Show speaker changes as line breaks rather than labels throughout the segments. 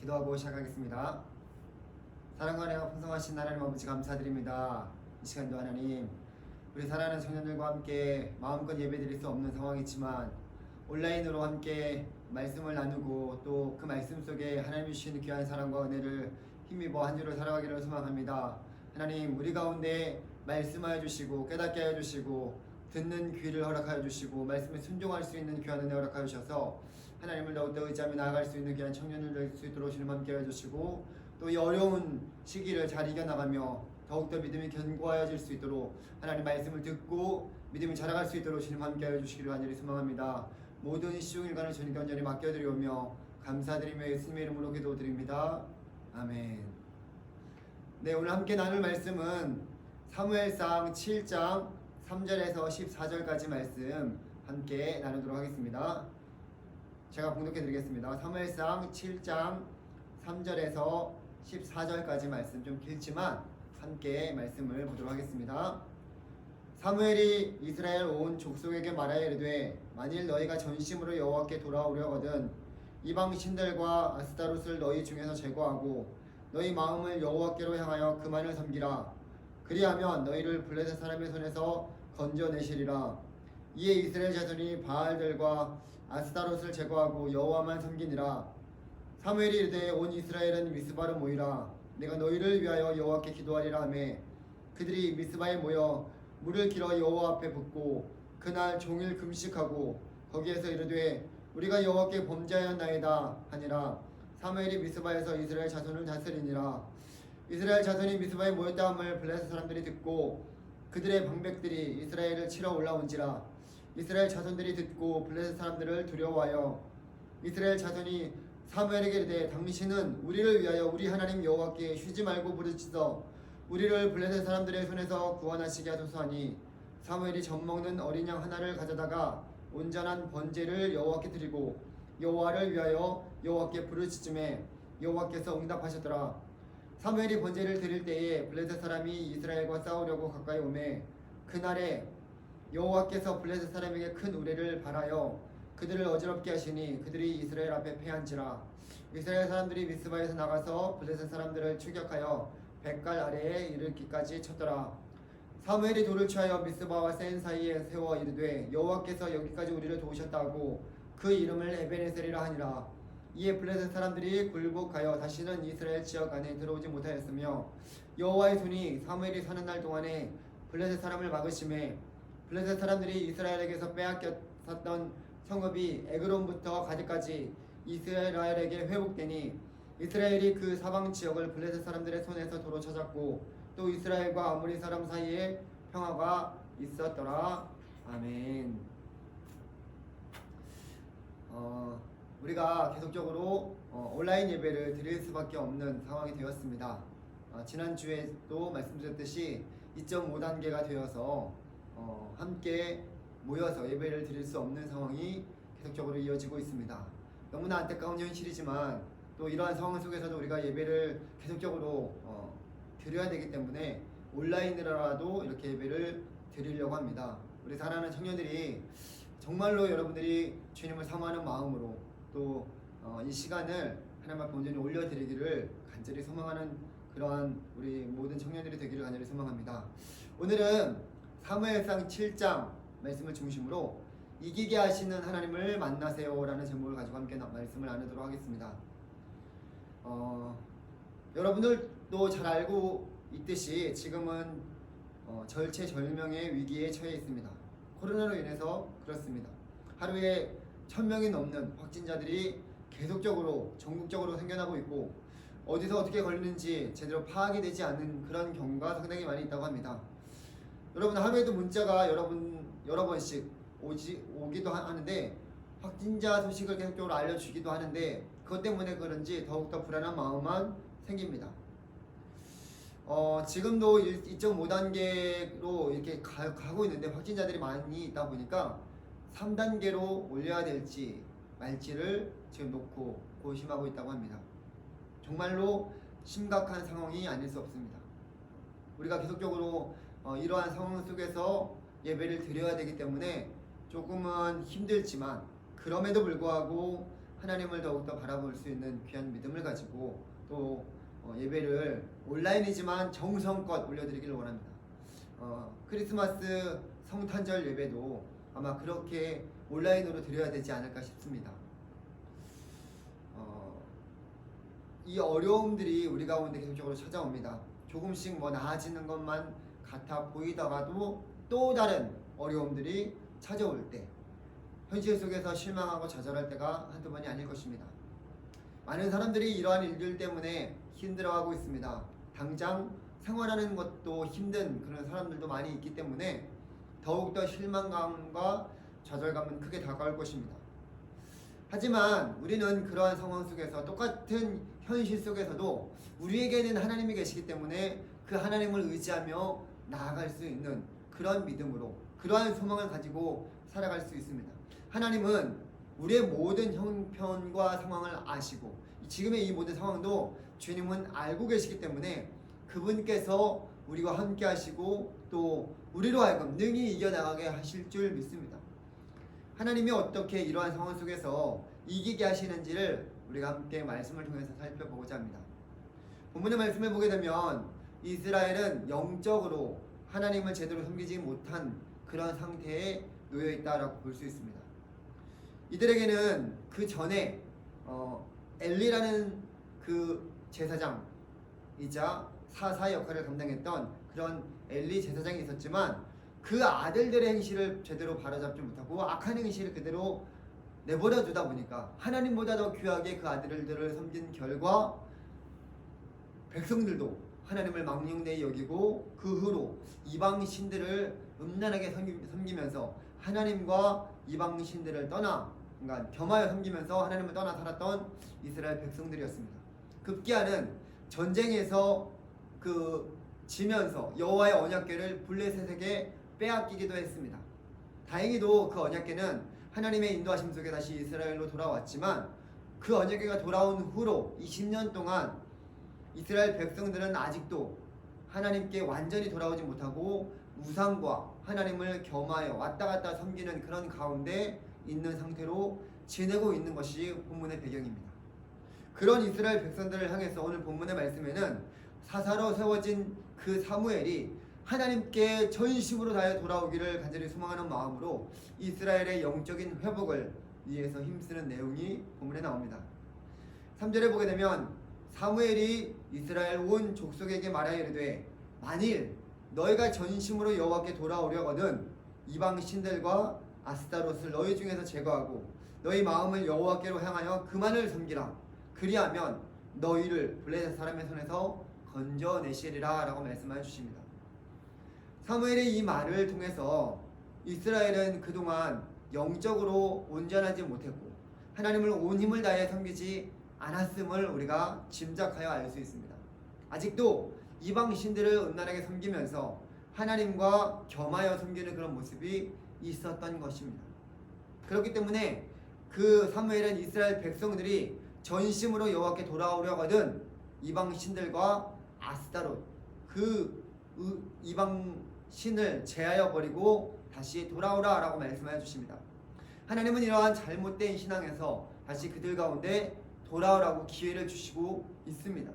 기도하고 시작하겠습니다. 사랑과 은혜가 풍성하신 하나님 아버지 감사드립니다. 이 시간도 하나님, 우리 사랑하는 청년들과 함께 마음껏 예배드릴 수 없는 상황이지만 온라인으로 함께 말씀을 나누고 또 그 말씀 속에 하나님 주시는 귀한 사랑과 은혜를 힘입어 한 주를 살아가기를 소망합니다. 하나님, 우리 가운데 말씀하여 주시고 깨닫게 하여 주시고 듣는 귀를 허락하여 주시고 말씀에 순종할 수 있는 귀한 은혜 허락하여 주셔서 하나님을 더욱더 의지하며 나아갈 수 있는 귀한 청년을 될 수 있도록 주님 함께 하여 주시고 또 이 어려운 시기를 잘 이겨나가며 더욱더 믿음이 견고하여질 수 있도록 하나님 말씀을 듣고 믿음이 자라갈 수 있도록 주님 함께 하여 주시기를 간절히 소망합니다. 모든 시종일관을 주님께 온전히 맡겨드리오며 감사드리며 예수님의 이름으로 기도드립니다. 아멘. 네, 오늘 함께 나눌 말씀은 사무엘상 7장 3절에서 14절까지 말씀 함께 나누도록 하겠습니다. 제가 봉독해 드리겠습니다. 사무엘상 7장 3절에서 14절까지 말씀, 좀 길지만 함께 말씀을 보도록 하겠습니다. 사무엘이 이스라엘 온 족속에게 말하여 이르되 만일 너희가 전심으로 여호와께 돌아오려거든 이방 신들과 아스타롯을 너희 중에서 제거하고 너희 마음을 여호와께로 향하여 그만을 섬기라. 그리하면 너희를 블레셋 사람의 손에서 건져내시리라. 이에 이스라엘 자손이 바알들과 아스타롯을 제거하고 여호와만 섬기니라. 사무엘이 이르되 온 이스라엘은 미스바로 모이라. 내가 너희를 위하여 여호와께 기도하리라 하매 그들이 미스바에 모여 물을 길어 여호와 앞에 붓고 그날 종일 금식하고 거기에서 이르되 우리가 여호와께 범죄하였나이다 하니라. 사무엘이 미스바에서 이스라엘 자손을 다스리니라. 이스라엘 자손이 미스바에 모였다 함을 블레셋 사람들이 듣고 그들의 방백들이 이스라엘을 치러 올라온지라. 이스라엘 자손들이 듣고 블레셋 사람들을 두려워하여 이스라엘 자손이 사무엘에게 이르되 당신은 우리를 위하여 우리 하나님 여호와께 쉬지 말고 부르짖어 우리를 블레셋 사람들의 손에서 구원하시게 하소서 하니 사무엘이 젖먹는 어린 양 하나를 가져다가 온전한 번제를 여호와께 드리고 여호와를 위하여 여호와께 부르짖음에 여호와께서 응답하셨더라. 사무엘이 번제를 드릴 때에 블레셋 사람이 이스라엘과 싸우려고 가까이 오매 그날에 여호와께서 블레셋 사람에게 큰 우레를 발하여 그들을 어지럽게 하시니 그들이 이스라엘 앞에 패한지라. 이스라엘 사람들이 미스바에서 나가서 블레셋 사람들을 추격하여 백갈 아래에 이르기까지 쳤더라. 사무엘이 돌을 취하여 미스바와 센 사이에 세워 이르되 여호와께서 여기까지 우리를 도우셨다고 그 이름을 에베네셀이라 하니라. 이에 블레셋 사람들이 굴복하여 다시는 이스라엘 지역 안에 들어오지 못하였으며 여호와의 손이 사무엘이 사는 날 동안에 블레셋 사람을 막으심에 블레셋 사람들이 이스라엘에게서 빼앗겼던 성읍이 에그론부터 가드까지 이스라엘에게 회복되니 이스라엘이 그 사방 지역을 블레셋 사람들의 손에서 도로 찾았고 또 이스라엘과 아모리 사람 사이에 평화가 있었더라. 아멘. 우리가 계속적으로 온라인 예배를 드릴 수밖에 없는 상황이 되었습니다. 지난주에도 말씀드렸듯이 2.5단계가 되어서 함께 모여서 예배를 드릴 수 없는 상황이 계속적으로 이어지고 있습니다. 너무나 안타까운 현실이지만 또 이러한 상황 속에서도 우리가 예배를 계속적으로 드려야 되기 때문에 온라인으로라도 이렇게 예배를 드리려고 합니다. 우리 사랑하는 청년들이 정말로 여러분들이 주님을 사모하는 마음으로 또 이 시간을 하나님 앞에 온전히 올려드리기를 간절히 소망하는 그러한 우리 모든 청년들이 되기를 간절히 소망합니다. 오늘은 사무엘상 7장 말씀을 중심으로 이기게 하시는 하나님을 만나세요 라는 제목을 가지고 함께 말씀을 나누도록 하겠습니다. 여러분들도 잘 알고 있듯이 지금은 절체절명의 위기에 처해 있습니다. 코로나로 인해서 그렇습니다. 하루에 1000명이 넘는 확진자들이 계속적으로 전국적으로 생겨나고 있고 어디서 어떻게 걸리는지 제대로 파악이 되지 않는 그런 경우가 상당히 많이 있다고 합니다. 여러분, 하루에도 문자가 여러 번씩 오기도 하는데 확진자 소식을 계속적으로 알려주기도 하는데 그것 때문에 그런지 더욱더 불안한 마음만 생깁니다. 지금도 2.5단계로 이렇게 가고 있는데 확진자들이 많이 있다 보니까 3단계로 올려야 될지 말지를 지금 놓고 고심하고 있다고 합니다. 정말로 심각한 상황이 아닐 수 없습니다. 우리가 계속적으로 이러한 상황 속에서 예배를 드려야 되기 때문에 조금은 힘들지만 그럼에도 불구하고 하나님을 더욱더 바라볼 수 있는 귀한 믿음을 가지고 또 예배를 온라인이지만 정성껏 올려드리기를 원합니다. 크리스마스 성탄절 예배도 아마 그렇게 온라인으로 드려야 되지 않을까 싶습니다. 이 어려움들이 우리 가운데 계속적으로 찾아옵니다. 조금씩 나아지는 것만 같아 보이다가도 또 다른 어려움들이 찾아올 때 현실 속에서 실망하고 좌절할 때가 한두 번이 아닐 것입니다. 많은 사람들이 이러한 일들 때문에 힘들어하고 있습니다. 당장 생활하는 것도 힘든 그런 사람들도 많이 있기 때문에 더욱더 실망감과 좌절감은 크게 다가올 것입니다. 하지만 우리는 그러한 상황 속에서 똑같은 현실 속에서도 우리에게는 하나님이 계시기 때문에 그 하나님을 의지하며 나아갈 수 있는 그런 믿음으로 그러한 소망을 가지고 살아갈 수 있습니다. 하나님은 우리의 모든 형편과 상황을 아시고 지금의 이 모든 상황도 주님은 알고 계시기 때문에 그분께서 우리와 함께 하시고 또 우리로 하여금 능히 이겨나가게 하실 줄 믿습니다. 하나님이 어떻게 이러한 상황 속에서 이기게 하시는지를 우리가 함께 말씀을 통해서 살펴보고자 합니다. 본문의 말씀을 보게 되면 이스라엘은 영적으로 하나님을 제대로 섬기지 못한 그런 상태에 놓여 있다라고 볼 수 있습니다. 이들에게는 그 전에 엘리라는 그 제사장이자 사사의 역할을 감당했던 그런 엘리 제사장이 있었지만 그 아들들의 행실을 제대로 바로잡지 못하고 악한 행실을 그대로 내버려 두다 보니까 하나님보다 더 귀하게 그 아들들을 섬긴 결과 백성들도 하나님을 망령되이 여기고 그 후로 이방 신들을 음란하게 섬기면서 하나님과 이방 신들을 떠나 그러니까 겸하여 섬기면서 하나님을 떠나 살았던 이스라엘 백성들이었습니다. 급기야는 전쟁에서 지면서 여호와의 언약궤를 블레셋에게 빼앗기기도 했습니다. 다행히도 그 언약궤는 하나님의 인도하심 속에 다시 이스라엘로 돌아왔지만 그 언약궤가 돌아온 후로 20년 동안 이스라엘 백성들은 아직도 하나님께 완전히 돌아오지 못하고 우상과 하나님을 겸하여 왔다 갔다 섬기는 그런 가운데 있는 상태로 지내고 있는 것이 본문의 배경입니다. 그런 이스라엘 백성들을 향해서 오늘 본문의 말씀에는 사사로 세워진 그 사무엘이 하나님께 전심으로 다해 돌아오기를 간절히 소망하는 마음으로 이스라엘의 영적인 회복을 위해서 힘쓰는 내용이 본문에 나옵니다. 3절에 보게 되면 사무엘이 이스라엘 온 족속에게 말하여 이르되 만일 너희가 전심으로 여호와께 돌아오려거든 이방 신들과 아스타롯을 너희 중에서 제거하고 너희 마음을 여호와께로 향하여 그만을 섬기라. 그리하면 너희를 블레셋 사람의 손에서 건져내시리라 라고 말씀해 주십니다. 사무엘의 이 말을 통해서 이스라엘은 그동안 영적으로 온전하지 못했고 하나님을 온 힘을 다해 섬기지 않았음을 우리가 짐작하여 알 수 있습니다. 아직도 이방 신들을 음란하게 섬기면서 하나님과 겸하여 섬기는 그런 모습이 있었던 것입니다. 그렇기 때문에 그 사무엘은 이스라엘 백성들이 전심으로 여호와께 돌아오려거든 이방 신들과 아스타롯 그 이방 신을 제하여 버리고 다시 돌아오라 라고 말씀해 주십니다. 하나님은 이러한 잘못된 신앙에서 다시 그들 가운데 돌아오라고 기회를 주시고 있습니다.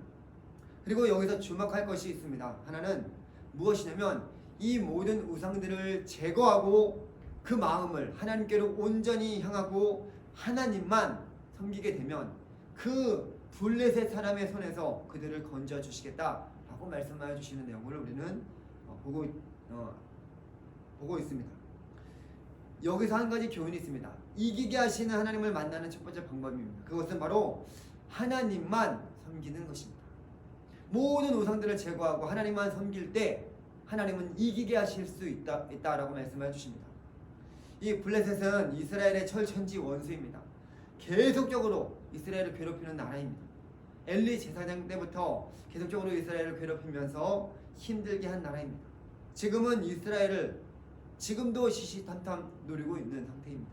그리고 여기서 주목할 것이 있습니다. 하나는 무엇이냐면 이 모든 우상들을 제거하고 그 마음을 하나님께로 온전히 향하고 하나님만 섬기게 되면 그 블레셋 사람의 손에서 그들을 건져 주시겠다라고 말씀하여 주시는 내용을 우리는 보고 있습니다. 여기서 한 가지 교훈이 있습니다. 이기게 하시는 하나님을 만나는 첫 번째 방법입니다. 그것은 바로 하나님만 섬기는 것입니다. 모든 우상들을 제거하고 하나님만 섬길 때 하나님은 이기게 하실 수 있다라고 말씀해 주십니다. 이 블레셋은 이스라엘의 철천지 원수입니다. 계속적으로 이스라엘을 괴롭히는 나라입니다. 엘리 제사장 때부터 계속적으로 이스라엘을 괴롭히면서 힘들게 한 나라입니다. 지금은 이스라엘을 지금도 시시탐탐 노리고 있는 상태입니다.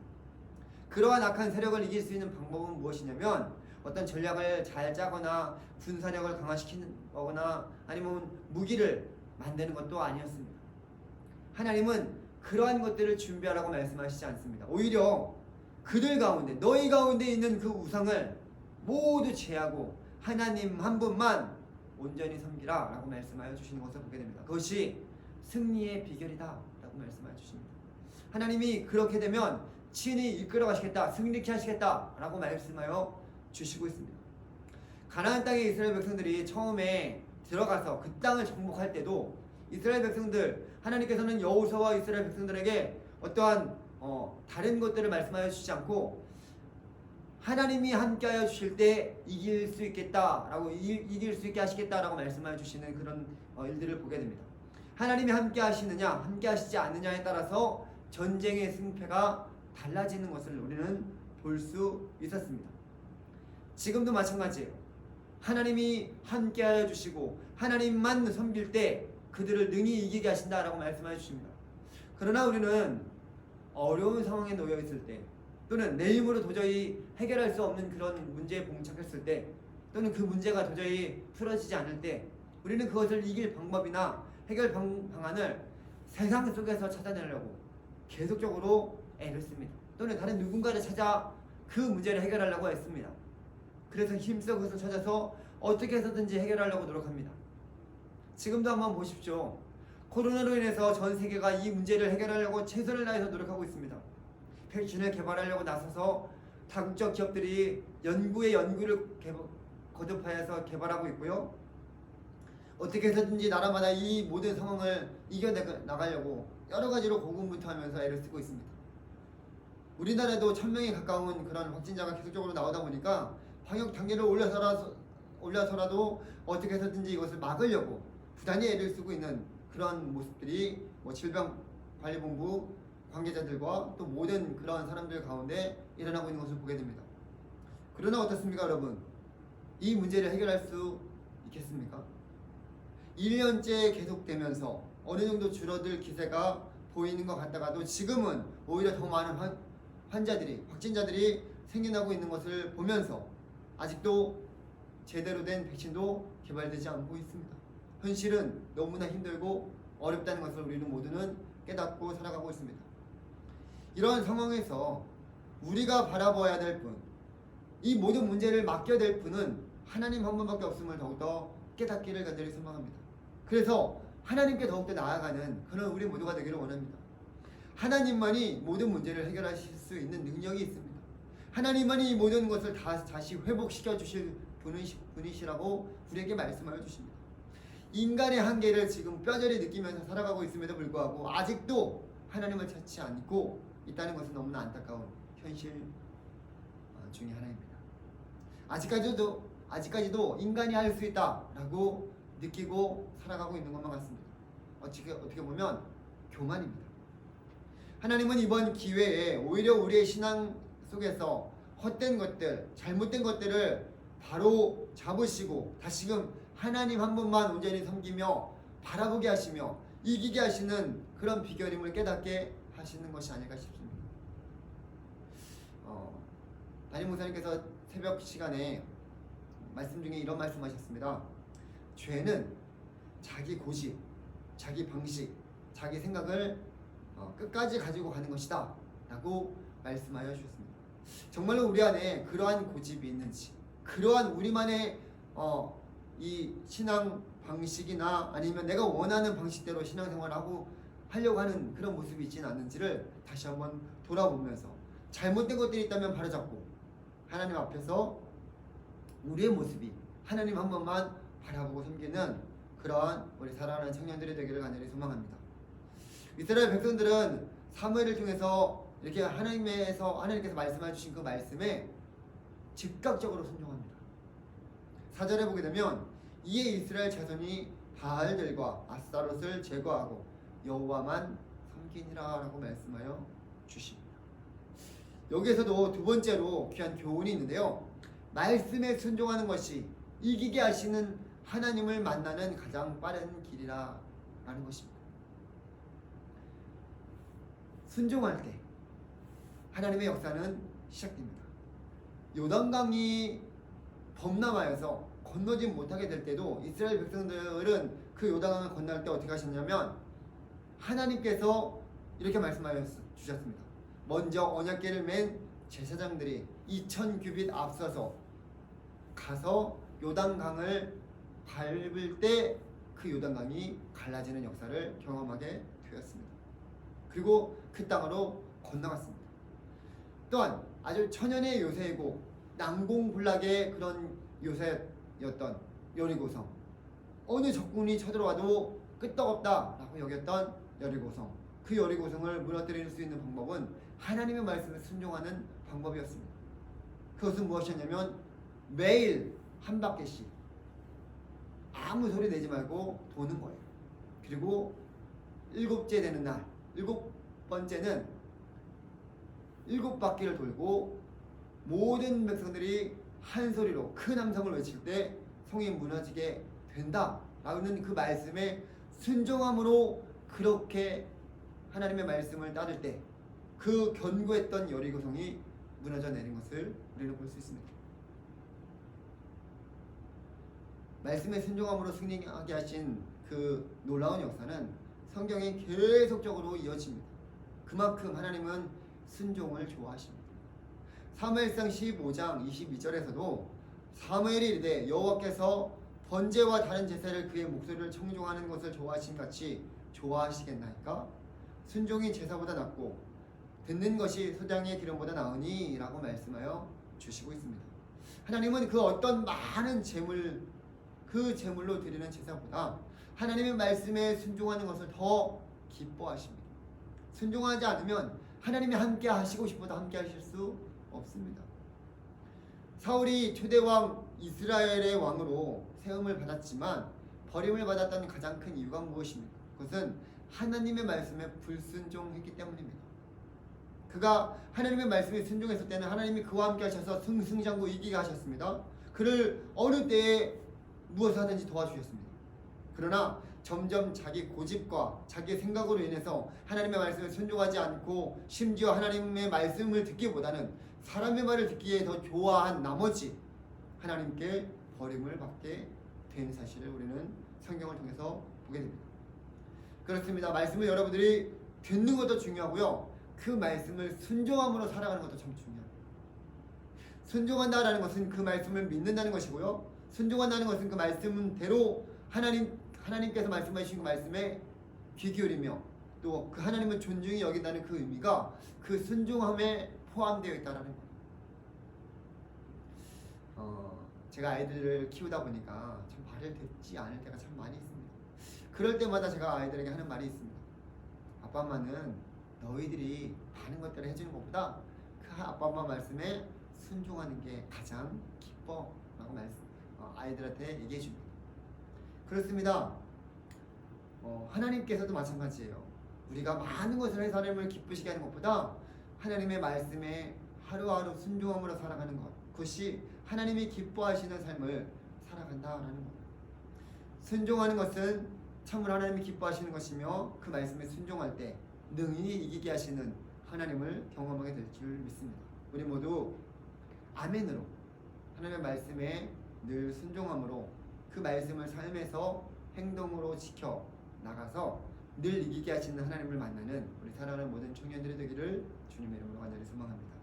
그러한 악한 세력을 이길 수 있는 방법은 무엇이냐면 어떤 전략을 잘 짜거나 군사력을 강화시키거나 아니면 무기를 만드는 것도 아니었습니다. 하나님은 그러한 것들을 준비하라고 말씀하시지 않습니다. 오히려 그들 가운데 너희 가운데 있는 그 우상을 모두 제하고 하나님 한 분만 온전히 섬기라 라고 말씀하여 주시는 것을 보게 됩니다. 그것이 승리의 비결이다 라고 말씀하여 주십니다. 하나님이 그렇게 되면 친히 이끌어 가시겠다, 승리케 하시겠다 라고 말씀하여 주시고 있습니다. 가나안 땅에 이스라엘 백성들이 처음에 들어가서 그 땅을 정복할 때도 이스라엘 백성들, 하나님께서는 여호수아와 이스라엘 백성들에게 어떠한 다른 것들을 말씀하여 주시지 않고 하나님이 함께하여 주실 때 이길 수 있겠다라고, 이길 수 있게 하시겠다라고 말씀하여 주시는 그런 일들을 보게 됩니다. 하나님이 함께 하시느냐 함께 하시지 않느냐에 따라서 전쟁의 승패가 달라지는 것을 우리는 볼 수 있었습니다. 지금도 마찬가지예요. 하나님이 함께하여 주시고 하나님만 섬길 때 그들을 능히 이기게 하신다라고 말씀하여 주십니다. 그러나 우리는 어려운 상황에 놓여 있을 때, 또는 내 힘으로 도저히 해결할 수 없는 그런 문제에 봉착했을 때, 또는 그 문제가 도저히 풀어지지 않을 때, 우리는 그것을 이길 방법이나 해결 방안을 세상 속에서 찾아내려고 계속적으로 애를 씁니다. 또는 다른 누군가를 찾아 그 문제를 해결하려고 애씁니다. 그래서 힘써 그것을 찾아서 어떻게 해서든지 해결하려고 노력합니다. 지금도 한번 보십시오. 코로나로 인해서 전 세계가 이 문제를 해결하려고 최선을 다해서 노력하고 있습니다. 백신을 개발하려고 나서서 다국적 기업들이 연구에 연구를 거듭하여서 개발하고 있고요. 어떻게 해서든지 나라마다 이 모든 상황을 이겨나가려고 여러 가지로 고군분투하면서 애를 쓰고 있습니다. 우리나라도 1000명에 가까운 그런 확진자가 계속적으로 나오다 보니까 방역 단계를 올려서라도 어떻게 해서든지 이것을 막으려고 부단히 애를 쓰고 있는 그런 모습들이 질병관리본부 관계자들과 또 모든 그런 사람들 가운데 일어나고 있는 것을 보게 됩니다. 그러나 어떻습니까, 여러분? 이 문제를 해결할 수 있겠습니까? 1년째 계속되면서 어느 정도 줄어들 기세가 보이는 것 같다가도 지금은 오히려 더 많은 확진자들이 생겨나고 있는 것을 보면서 아직도 제대로 된 백신도 개발되지 않고 있습니다. 현실은 너무나 힘들고 어렵다는 것을 우리는 모두는 깨닫고 살아가고 있습니다. 이런 상황에서 우리가 바라봐야 될 분, 이 모든 문제를 맡겨야 될 분은 하나님 한 분밖에 없음을 더욱더 깨닫기를 간절히 소망합니다. 그래서 하나님께 더욱더 나아가는 그런 우리 모두가 되기를 원합니다. 하나님만이 모든 문제를 해결하실 수 있는 능력이 있습니다. 하나님만이 이 모든 것을 다시 회복시켜 주실 분이시라고 우리에게 말씀하여 주십니다. 인간의 한계를 지금 뼈저리 느끼면서 살아가고 있음에도 불구하고 아직도 하나님을 찾지 않고 있다는 것은 너무나 안타까운 현실 중에 하나입니다. 아직까지도 인간이 할 수 있다라고 느끼고 살아가고 있는 것만 같습니다. 어떻게 보면 교만입니다. 하나님은 이번 기회에 오히려 우리의 신앙 속에서 헛된 것들, 잘못된 것들을 바로 잡으시고 다시금 하나님 한 분만 온전히 섬기며 바라보게 하시며 이기게 하시는 그런 비결임을 깨닫게 하시는 것이 아닐까 싶습니다. 담임 목사님께서 새벽 시간에 말씀 중에 이런 말씀하셨습니다. 죄는 자기 고집, 자기 방식, 자기 생각을 끝까지 가지고 가는 것이다 라고 말씀하여 주셨습니다. 정말로 우리 안에 그러한 고집이 있는지, 그러한 우리만의 이 신앙 방식이나 아니면 내가 원하는 방식대로 신앙생활을 하려고 하는 그런 모습이 있지는 않는지를 다시 한번 돌아보면서 잘못된 것들이 있다면 바로잡고 하나님 앞에서 우리의 모습이 하나님 한 번만 바라보고 섬기는 그러한 우리 사랑하는 청년들이 되기를 간절히 소망합니다. 이스라엘 백성들은 사무엘을 통해서 이렇게 하나님께서 말씀해 주신 그 말씀에 즉각적으로 순종합니다. 4절에 보게 되면 이에 이스라엘 자손이 바알들과 아스타롯을 제거하고 여호와만 섬기니라 라고 말씀하여 주십니다. 여기에서도 두 번째로 귀한 교훈이 있는데요. 말씀에 순종하는 것이 이기게 하시는 하나님을 만나는 가장 빠른 길이라 라는 것입니다. 순종할 때 하나님의 역사는 시작됩니다. 요단강이 범람하여서 건너지 못하게 될 때도 이스라엘 백성들은 그 요단강을 건널 때 어떻게 하셨냐면 하나님께서 이렇게 말씀하여 주셨습니다. 먼저 언약궤를 맨 제사장들이 2000규빗 앞서서 가서 요단강을 밟을 때 그 요단강이 갈라지는 역사를 경험하게 되었습니다. 그리고 그 땅으로 건너갔습니다. 또한 아주 천연의 요새이고 난공불락의 그런 요새였던 여리고성, 어느 적군이 쳐들어와도 끄떡없다라고 여겼던 여리고성, 그 여리고성을 무너뜨릴 수 있는 방법은 하나님의 말씀에 순종하는 방법이었습니다. 그것은 무엇이었냐면 매일 한 바퀴씩 아무 소리 내지 말고 도는 거예요. 그리고 7째 되는 날, 7번째는 7바퀴를 돌고 모든 백성들이 한 소리로 큰 함성을 외칠 때 성이 무너지게 된다라는 그 말씀에 순종함으로 그렇게 하나님의 말씀을 따를 때 그 견고했던 여리고성이 무너져 내린 것을 우리는 볼 수 있습니다. 말씀에 순종함으로 승리하게 하신 그 놀라운 역사는 성경에 계속적으로 이어집니다. 그만큼 하나님은 순종을 좋아하십니다. 사무엘상 15장 22절에서도 사무엘이 이르되 여호와께서 번제와 다른 제사를 그의 목소리를 청종하는 것을 좋아하심 같이 좋아하시겠나이까? 순종이 제사보다 낫고 듣는 것이 소장의 기름보다 나으니 라고 말씀하여 주시고 있습니다. 하나님은 그 어떤 많은 재물, 그 재물로 드리는 제사보다 하나님의 말씀에 순종하는 것을 더 기뻐하십니다. 순종하지 않으면 하나님이 함께 하시고 싶어도 함께 하실 수 없습니다. 사울이 초대왕 이스라엘의 왕으로 세움을 받았지만 버림을 받았던 가장 큰 이유가 무엇입니까? 그것은 하나님의 말씀에 불순종했기 때문입니다. 그가 하나님의 말씀에 순종했을 때는 하나님이 그와 함께 하셔서 승승장구 이기게 하셨습니다. 그를 어느 때에 무엇을 하든지 도와주셨습니다. 그러나 점점 자기 고집과 자기의 생각으로 인해서 하나님의 말씀에 순종하지 않고 심지어 하나님의 말씀을 듣기보다는 사람의 말을 듣기에 더 좋아한 나머지 하나님께 버림을 받게 된 사실을 우리는 성경을 통해서 보게 됩니다. 그렇습니다. 말씀을 여러분들이 듣는 것도 중요하고요. 그 말씀을 순종함으로 살아가는 것도 참 중요합니다. 순종한다라는 것은 그 말씀을 믿는다는 것이고요. 순종한다는 것은 그 말씀대로 하나님께서 말씀해 주신 그 말씀에 귀 기울이며 또 그 하나님을 존중히 여긴다는 그 의미가 그 순종함에 포함되어 있다는 거예요. 제가 아이들을 키우다 보니까 참 말을 듣지 않을 때가 참 많이 있습니다. 그럴 때마다 제가 아이들에게 하는 말이 있습니다. 아빠 엄마는 너희들이 많은 것들을 해주는 것보다 그 아빠 엄마 말씀에 순종하는 게 가장 기뻐라고 아이들한테 얘기해 줍니다. 그렇습니다. 하나님께서도 마찬가지예요. 우리가 많은 것을 해서 하나님을 기쁘시게 하는 것보다 하나님의 말씀에 하루하루 순종함으로 살아가는 것, 그것이 하나님이 기뻐하시는 삶을 살아간다라는 것. 순종하는 것은 참으로 하나님이 기뻐하시는 것이며 그 말씀에 순종할 때 능히 이기게 하시는 하나님을 경험하게 될 줄 믿습니다. 우리 모두 아멘으로 하나님의 말씀에 늘 순종함으로 그 말씀을 삶에서 행동으로 지켜 나가서 늘 이기게 하시는 하나님을 만나는 우리 사랑하는 모든 청년들이 되기를 주님의 이름으로 간절히 소망합니다.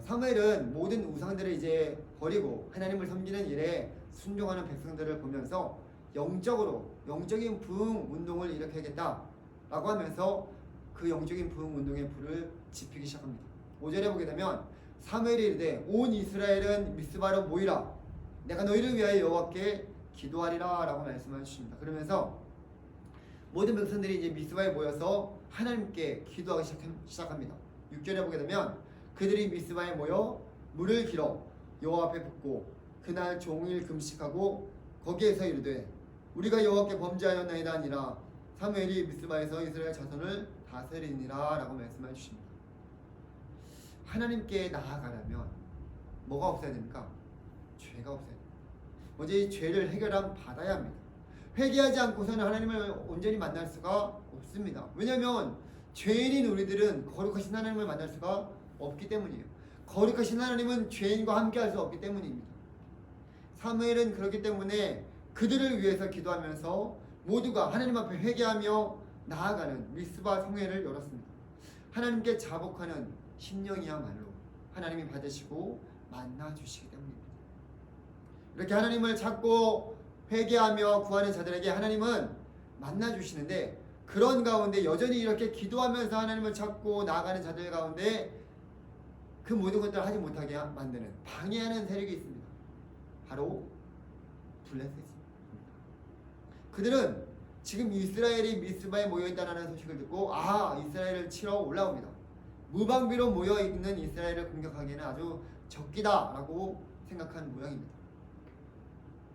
사무엘은 모든 우상들을 이제 버리고 하나님을 섬기는 일에 순종하는 백성들을 보면서 영적인 부흥 운동을 일으켜야겠다라고 하면서 그 영적인 부흥 운동의 불을 지피기 시작합니다. 5절에 보게 되면 사무엘이 이르되 온 이스라엘은 미스바로 모이라 내가 너희를 위하여 여호와께 기도하리라 라고 말씀해 주십니다. 그러면서 모든 백성들이 이제 미스바에 모여서 하나님께 기도하기 시작합니다. 6절에 보게 되면 그들이 미스바에 모여 물을 길어 여호와 앞에 붓고 그날 종일 금식하고 거기에서 이르되 우리가 여호와께 범죄하였나이다 하니라 사무엘이 미스바에서 이스라엘 자손을 다스리니라 라고 말씀해 주십니다. 하나님께 나아가려면 뭐가 없어야 됩니까? 죄가 없어야 됩니다. 먼저 이 죄를 해결받아야 합니다. 회개하지 않고서는 하나님을 온전히 만날 수가 없습니다. 왜냐하면 죄인인 우리들은 거룩하신 하나님을 만날 수가 없기 때문이에요. 거룩하신 하나님은 죄인과 함께 할 수 없기 때문입니다. 사무엘은 그렇기 때문에 그들을 위해서 기도하면서 모두가 하나님 앞에 회개하며 나아가는 미스바 성회를 열었습니다. 하나님께 자복하는 심령이야말로 하나님이 받으시고 만나 주시기 때문입니다. 이렇게 하나님을 찾고 회개하며 구하는 자들에게 하나님은 만나 주시는데, 그런 가운데 여전히 이렇게 기도하면서 하나님을 찾고 나아가는 자들 가운데 그 모든 것들을 하지 못하게 만드는 방해하는 세력이 있습니다. 바로 블레셋입니다. 그들은 지금 이스라엘이 미스바에 모여있다는 소식을 듣고 이스라엘을 치러 올라옵니다. 무방비로 모여있는 이스라엘을 공격하기에는 아주 적기다라고 생각한 모양입니다.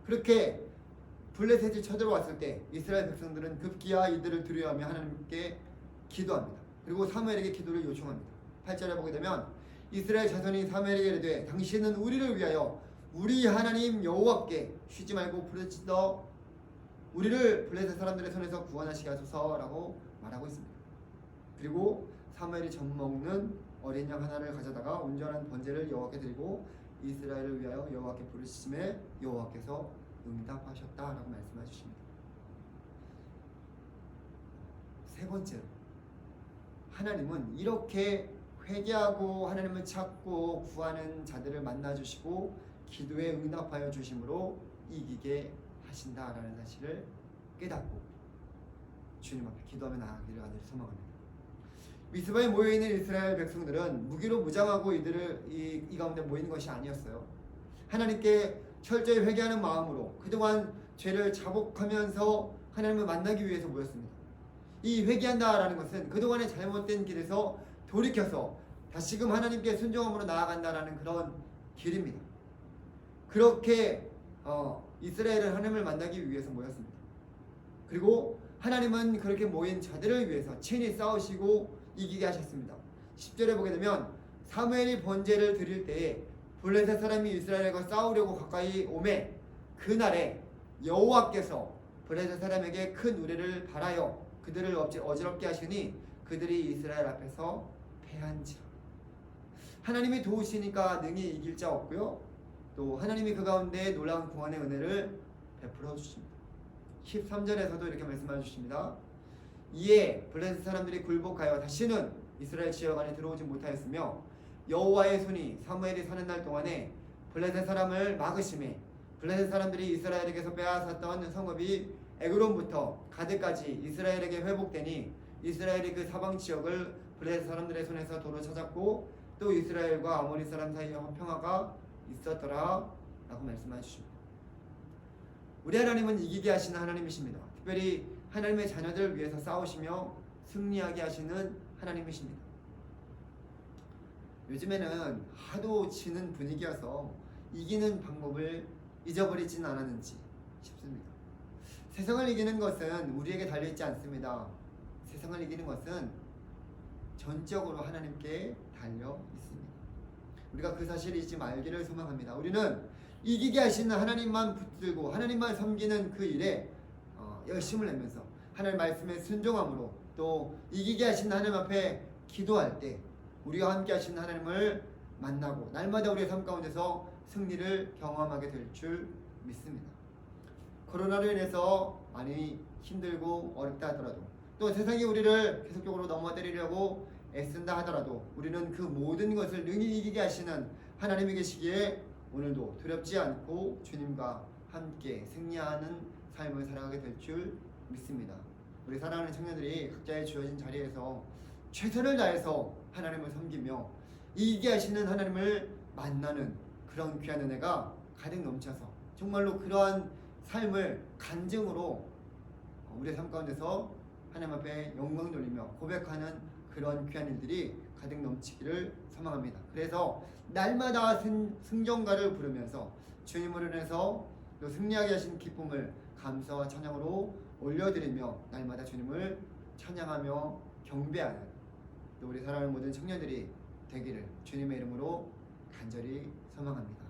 그렇게 블레셋이 쳐들어왔을 때 이스라엘 백성들은 급기야 이들을 두려워하며 하나님께 기도합니다. 그리고 사무엘에게 기도를 요청합니다. 8절에 보게 되면 이스라엘 자손이 사무엘에게 이르되 당신은 우리를 위하여 우리 하나님 여호와께 쉬지 말고 부르짖어 우리를 블레셋 사람들의 손에서 구원하시게 하소서라고 말하고 있습니다. 그리고 사무엘이 젖먹는 어린 양 하나를 가져다가 온전한 번제를 여호와께 드리고 이스라엘을 위하여 여호와께 부르짖음에 여호와께서 응답하셨다라고 말씀해 주십니다. 세 번째로, 하나님은 이렇게 회개하고 하나님을 찾고 구하는 자들을 만나 주시고 기도에 응답하여 주심으로 이기게 하신다라는 사실을 깨닫고 주님 앞에 기도하며 나아가기를 간절히 소망합니다. 미스바에 모여있는 이스라엘 백성들은 무기로 무장하고 이들을 이 가운데 모이는 것이 아니었어요. 하나님께 철저히 회개하는 마음으로 그동안 죄를 자복하면서 하나님을 만나기 위해서 모였습니다. 이 회개한다라는 것은 그동안의 잘못된 길에서 돌이켜서 다시금 하나님께 순종함으로 나아간다라는 그런 길입니다. 그렇게 이스라엘은 하나님을 만나기 위해서 모였습니다. 그리고 하나님은 그렇게 모인 자들을 위해서 친히 싸우시고 이기게 하셨습니다. 10절에 보게 되면 사무엘이 번제를 드릴 때에 블레셋 사람이 이스라엘과 싸우려고 가까이 오매 그날에 여호와께서 블레셋 사람에게 큰 우레를 발하여 그들을 어지럽게 하시니 그들이 이스라엘 앞에서 패한지라. 하나님이 도우시니까 능히 이길 자 없고요, 또 하나님이 그 가운데 놀라운 구원의 은혜를 베풀어 주십니다. 13절에서도 이렇게 말씀해 주십니다. 이에 블레셋 사람들이 굴복하여 다시는 이스라엘 지역 안에 들어오지 못하였으며 여호와의 손이 사무엘이 사는 날 동안에 블레셋 사람을 막으심에 블레셋 사람들이 이스라엘에게서 빼앗았던 성읍이 에그론부터 가드까지 이스라엘에게 회복되니 이스라엘이 그 사방 지역을 블레셋 사람들의 손에서 도로 찾았고 또 이스라엘과 아모리 사람 사이에 평화가 있었더라 라고 말씀해 주십니다. 우리 하나님은 이기게 하시는 하나님이십니다. 특별히 하나님의 자녀들을 위해서 싸우시며 승리하게 하시는 하나님이십니다. 요즘에는 하도 지는 분위기여서 이기는 방법을 잊어버리지는 않았는지 싶습니다. 세상을 이기는 것은 우리에게 달려있지 않습니다. 세상을 이기는 것은 전적으로 하나님께 달려 있습니다. 우리가 그 사실을 잊지 말기를 소망합니다. 우리는 이기게 하시는 하나님만 붙들고 하나님만 섬기는 그 일에 열심을 내면서 하나님 말씀에 순종함으로 또 이기게 하시는 하나님 앞에 기도할 때 우리와 함께 하시는 하나님을 만나고 날마다 우리의 삶 가운데서 승리를 경험하게 될 줄 믿습니다. 코로나로 인해서 많이 힘들고 어렵다 하더라도 또 세상이 우리를 계속적으로 넘어뜨리려고 애쓴다 하더라도 우리는 그 모든 것을 능히 이기게 하시는 하나님이 계시기에 오늘도 두렵지 않고 주님과 함께 승리하는 삶을 살아가게 될 줄 믿습니다. 우리 사랑하는 청년들이 각자의 주어진 자리에서 최선을 다해서 하나님을 섬기며 이기게 하시는 하나님을 만나는 그런 귀한 은혜가 가득 넘쳐서 정말로 그러한 삶을 간증으로 우리의 삶 가운데서 하나님 앞에 영광 돌리며 고백하는 그런 귀한 일들이 가득 넘치기를 소망합니다. 그래서 날마다 승전가를 부르면서 주님으로 인해서 또 승리하게 하신 기쁨을 감사와 찬양으로 올려드리며 날마다 주님을 찬양하며 경배하는 또 우리 사랑하는 모든 청년들이 되기를 주님의 이름으로 간절히 소망합니다.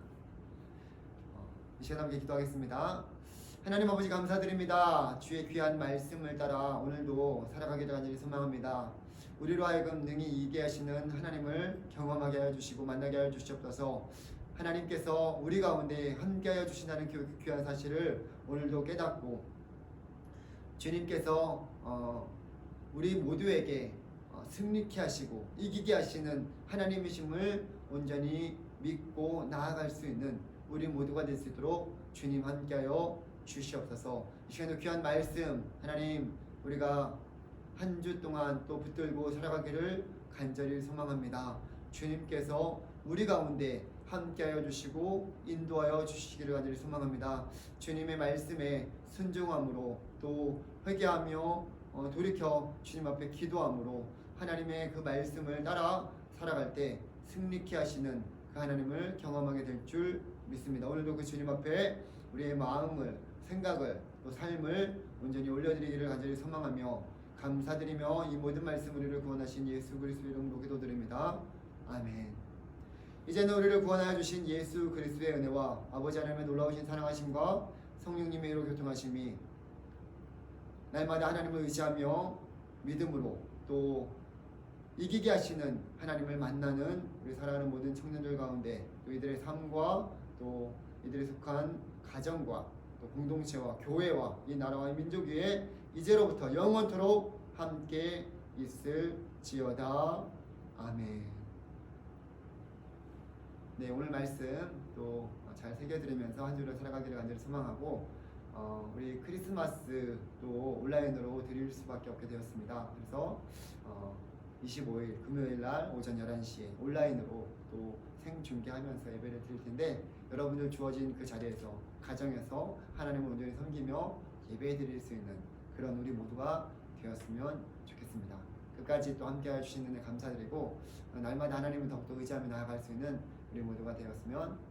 이 시간 함께 기도하겠습니다. 하나님 아버지 감사드립니다. 주의 귀한 말씀을 따라 오늘도 살아가기를 간절히 소망합니다. 우리로 하여금 능히 이기게 하시는 하나님을 경험하게 하여 주시고 만나게 하여 주시옵소서. 하나님께서 우리 가운데 함께하여 주신다는 그 귀한 사실을 오늘도 깨닫고 주님께서 우리 모두에게 승리케 하시고 이기게 하시는 하나님이심을 온전히 믿고 나아갈 수 있는 우리 모두가 될 수 있도록 주님 함께하여 주시옵소서. 이 시간에 귀한 말씀 하나님 우리가 한 주 동안 또 붙들고 살아가기를 간절히 소망합니다. 주님께서 우리 가운데 함께하여 주시고 인도하여 주시기를 간절히 소망합니다. 주님의 말씀에 순종함으로 또 회개하며 돌이켜 주님 앞에 기도함으로 하나님의 그 말씀을 따라 살아갈 때 승리케 하시는 그 하나님을 경험하게 될 줄 믿습니다. 오늘도 그 주님 앞에 우리의 마음을, 생각을, 또 삶을 온전히 올려드리기를 간절히 소망하며 감사드리며 이 모든 말씀 우리를 구원하신 예수 그리스도의 이름으로 기도드립니다. 아멘. 이제는 우리를 구원하여 주신 예수 그리스도의 은혜와 아버지 하나님의 놀라우신 사랑하심과 성령님의 이로 교통하심이 날마다 하나님을 의지하며 믿음으로 또 이기게 하시는 하나님을 만나는 우리 사랑하는 모든 청년들 가운데 또 이들의 삶과 또 이들이 속한 가정과 또 공동체와 교회와 이 나라와 이 민족 위에 이제로부터 영원토록 함께 있을지어다. 아멘. 네, 오늘 말씀 또 잘 새겨드리면서 한 주를 살아가기를 간절히 소망하고 우리 크리스마스 또 온라인으로 드릴 수밖에 없게 되었습니다. 그래서 25일 금요일 날 오전 11시에 온라인으로 또 생중계하면서 예배를 드릴 텐데 여러분들 주어진 그 자리에서 가정에서 하나님을 온전히 섬기며 예배 드릴 수 있는 그런 우리 모두가 되었으면 좋겠습니다. 끝까지 또 함께 해주시는 데 감사드리고 날마다 하나님을 더욱더 의지하며 나아갈 수 있는 우리 모두가 되었으면